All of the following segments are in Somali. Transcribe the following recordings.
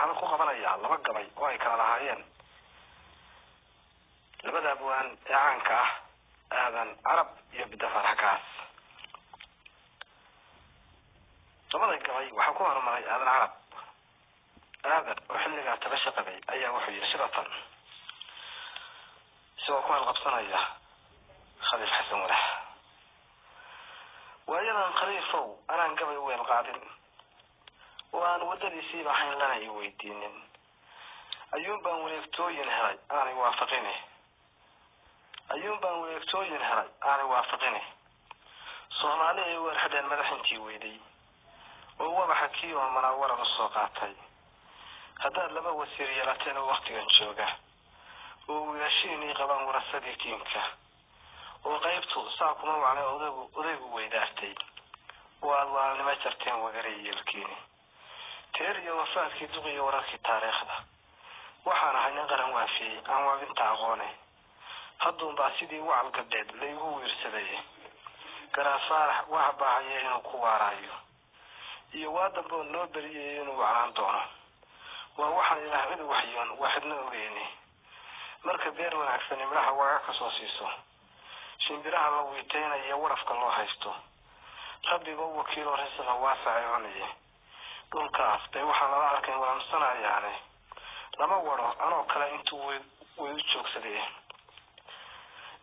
waxaan ku qabanayaa laba gabay oo ay kala lahaayeen labada abwaan ee caanka ah aadan carab iyo bidafar xakaas. labada gabay waxaa ku horumaray aadan carab. aadan oo xilligaa tala shaqaday ayaa wuxuu yidhi sidatan isagoo ku halqabsanaya khaliif xasan walax: waayadan khaliifow anaan gabay weel qaadin oo aan waddadiisiiba hayn lana i weydiinin, ayuun baan wareegtooyin helay aanay waafaqine soomaali ay weer xidheen madaxintii weyday oo wabaxa kii oo manaawarada soo qaatay. haddaad laba wasiir yeelateen oo waktigan jooga oo wiilashiinii qabaan warasadii kiinka oo qaybtu saa kuma wacnay odaygu weydaartay oo aad waalnimo jarteen wagaray yeelkiini teer iyo wafaadkii duqiyo wararkii taariikhda. waxaan ahay nin qaran waafiyey aan waabinta aqoone, hadduunbaa sidii wacal gabdheed laygu wiirsaday. garaad faarax waxa baahaya inuu ku waaraayo iyo waa dambood noo beriyay inuu wacnaan doono. waa waxaan ilaah cid waxyoon waxidna ogeyni. marka beer wanaagsan imraha waga ka soo siiso, shimbiraha la wiiteynaya warafka loo haysto, rabbiga u wakiilo risqa waasaca cunaya. dhulkaas bay waxaan lala arkayn walamsanayaane lama waro anoo kale intuu way u joogsadee.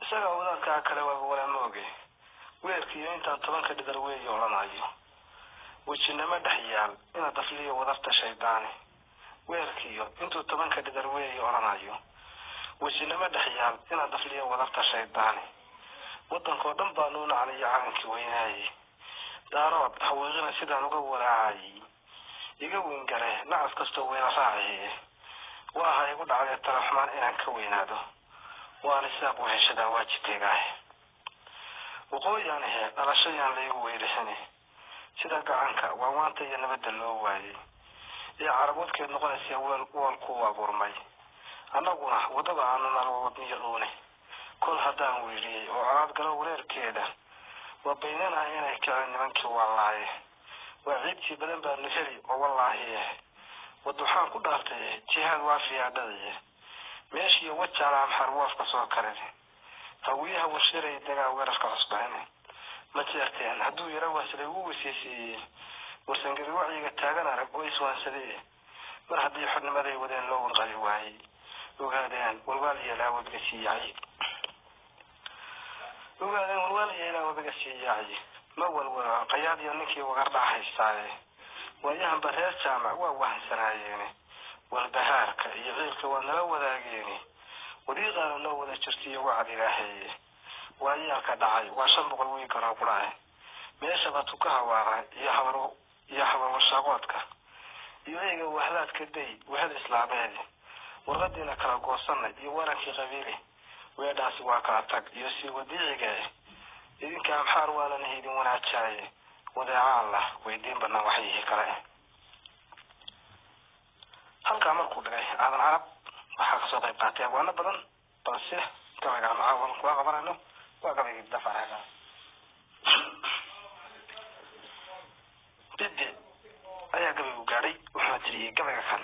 isaga wadaadkaa kale waa walama oge weerkiiyo intaan 10 dhidar weeyo olanayo wejinama dhex yaal ina dafliyo wadarta shaydaani. weerkiiyo intuu 10 dhidar weeyo olanayo wejinama dhex yaal ina dafliyo wadarta shaydaani. waddankoo dhan baa nuu nacnaya calankii weynaaye, daarood haweeqina sidaan uga walaacayay. iga weyn gare nacas kastoo weyna raacaye, waaha igu dhacday talaxmaan inaan ka weynaado. waana isaaq weheshadaa waajibkeegaah. waqooyaan ahe dhalashayaan laygu weylixine, sida gacanka waa waanta iyo nabadda loo waayey ee carabwadkeed noqonaysa weel ku abuurmay. annaguna waddada aanu nalwadniyo dhuune kol haddaan weyliyey oo colaad galo wareerkeeda waa baynanaha inay kaceen nimankii wallaaye. waa ciidkii badan baanu heli oo wallaahi wadduxaan ku dhaartay jihaad waafiyaa dhadaye meeshiiyo wajaala amxar woofka soo karin. hawiyaha warshiray dagaa weerarka cusbayne ma jeerteen hadduu yaro waaslay ugu wasiisiiyey warsangari wacyiga taagan arag oo iswaansadee. mar haddii xornimaday wadeen loo warqali waayey ogaadeen walwaal yeelaa wabiga sii yaacay. ma walwalo qayaad iyo ninkii wagardhac haystaaye waayahanba reer jaamac waa wahansanaayeen. walbahaarka iyo ciilka waa nala wadaageeni wadiiqaana noo wada jirtiiyo wacad ilaahaye. waayaalka dhacay waa 500 wiiganoo qudhaah meeshaba tuka hawaara iyo habar washaaqoodka iyo eyga wahlaadka day wahad islaameed. warqadiina kala goosanay iyo warankii qabiili weedhaasi waa kala tag iyo sii wadiiciga idinka amxaar waanan haydin wanaajaye wadeecaan lah weydiin banaan waxyihi kale. halkaa markuu dhigay aadan carab waxaa kasoo qayb qaatay abwaano badan balse gabayga macaawan kuwa qabanayno waa gabaygii bidafar xakaas. bidde ayaa gabaygu gaadhay wuxuuna tiriyey gabayga kan: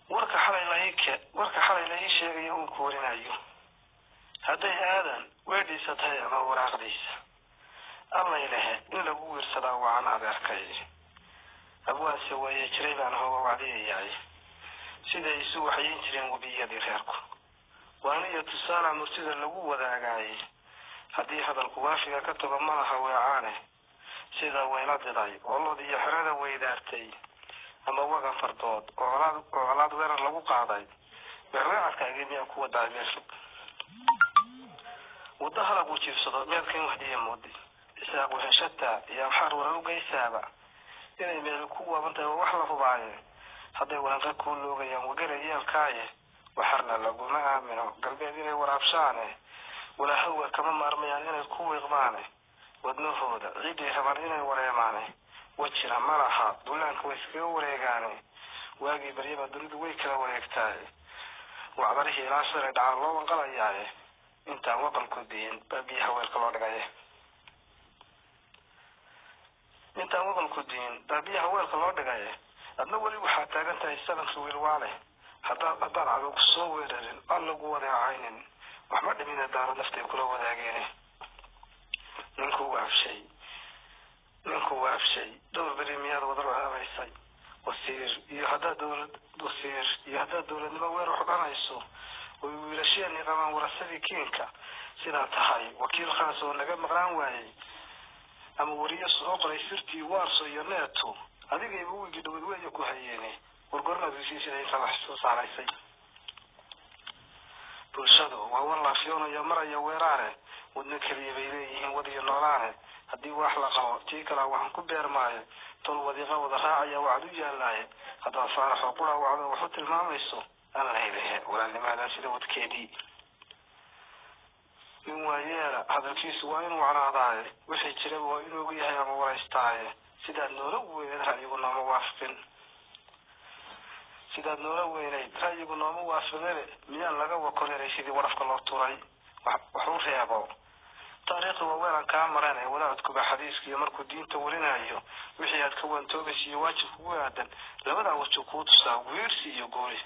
warka xalay la ii sheegayo uu ku warinayo hadday aadan weedhiisa tahay ama waraaqdiisa allay lehe in lagu wiirsadaa wacan adeerkay. abwaanse waaye jiray baan hooga wacdiyayaay siday isu waxayin jireen webiyadii reerku. waaniyo tusaala murtida lagu wadaagaayey haddii hadalku waafiga ka tago malaha weecaane. sida weyla diday oo lod iyo xerada weydaartay ama wagan fardood oo colaad weerar lagu qaaday weerweecadkaagii miyaa ku wadaay meel fog. wadda halagu jiifsado meelkan waxdiya moodi isaaq weheshataa iyo amxaar warar u geysaaba inay meel ku waabantahay waa wax la hubaaye. hadday waranqa kuu loogayaan wagara yeelkaaye waxarna laguma aamino galbeed inay waraabshaane. walaahawa kama maarmayaan inay ku wiiqmaane wadnahooda ciiday rabaan inay wareemaane. wajira malaha dullaanka way iskaga wareegaane waagii baryaba dunidu way kala wareegtaaye. wacdarihii ilaa shalay dhacaan loo wanqalayaaye intaan waqalku diin baa biyaha weelka loo dhigaye. intaan waqalku diin baa biyaha weelka loo dhigaye adna weli waxaa taagan tahay sabanka wiilwaale haddaan cadow kusoo weerarin aan lagu wadeecaynin waxma dhimina daaro naftay kula wadaageen ninku waa afshay dhowr beri miyaad wada raabaysay wasiir iyo haddaad dowladnimo weer xoghanayso way wiilasheenii qabaan warasadii keenka sidaa tahay wakiil khaas oo naga maqlaan waayey ama wariyo soo qoray sirtii waarso iyo neeto adigayba wigi dhowad weeye ku hayeene wargornaad wisiisida inta wax soo saaraysay bulshadu waa wallaafiyoonaya maraya weeraare wadna keliya bay leeyihiin wadiyo noolaane haddii wax la qabo tii kalaa waxaan ku beermaayo tol wadiiqa wada raacaya wacad u yaallaaye haddaad faaraxoo qura wacdo waxu tilmaamayso aan lahaylehe walaalnimaadan sida wadkeedii nin waayeela hadalkiisu waa inuu wacnaadaaye wixii jiraba waa inuu og yahay ama waraystaaye sidaad noola weynayd ra'yigu nooma waafiqine miyaan laga wakoreeray sidii warafka loo turay waxu reebo taariikhda waa weelan kaa mareen wadaadkuba xadiiskiiyo markuu diinta warinayo wixii aad ka waantoobaysa iyo waajib kugu aadan labadaa wajo kuu tusaa wiirsi iyo guuri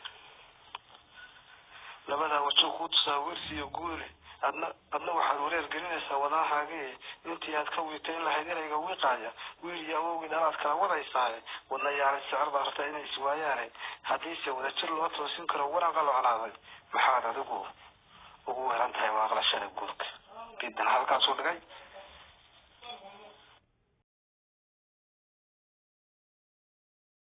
adna waxaad wareer gelinaysaa wadanahaagii intii aad ka wiitayn lahayd erayga wiiqaaya wiil iyo awowgii dhalaad kala wadaysaaye wadna yaalay sicir baa rabtaa inay iswaayaane haddiise wadajir loo toosin karo waran qalocnaaday maxaad adigu ugu weeran tahay waaqlashada guurka gidan halkaasuu dhigay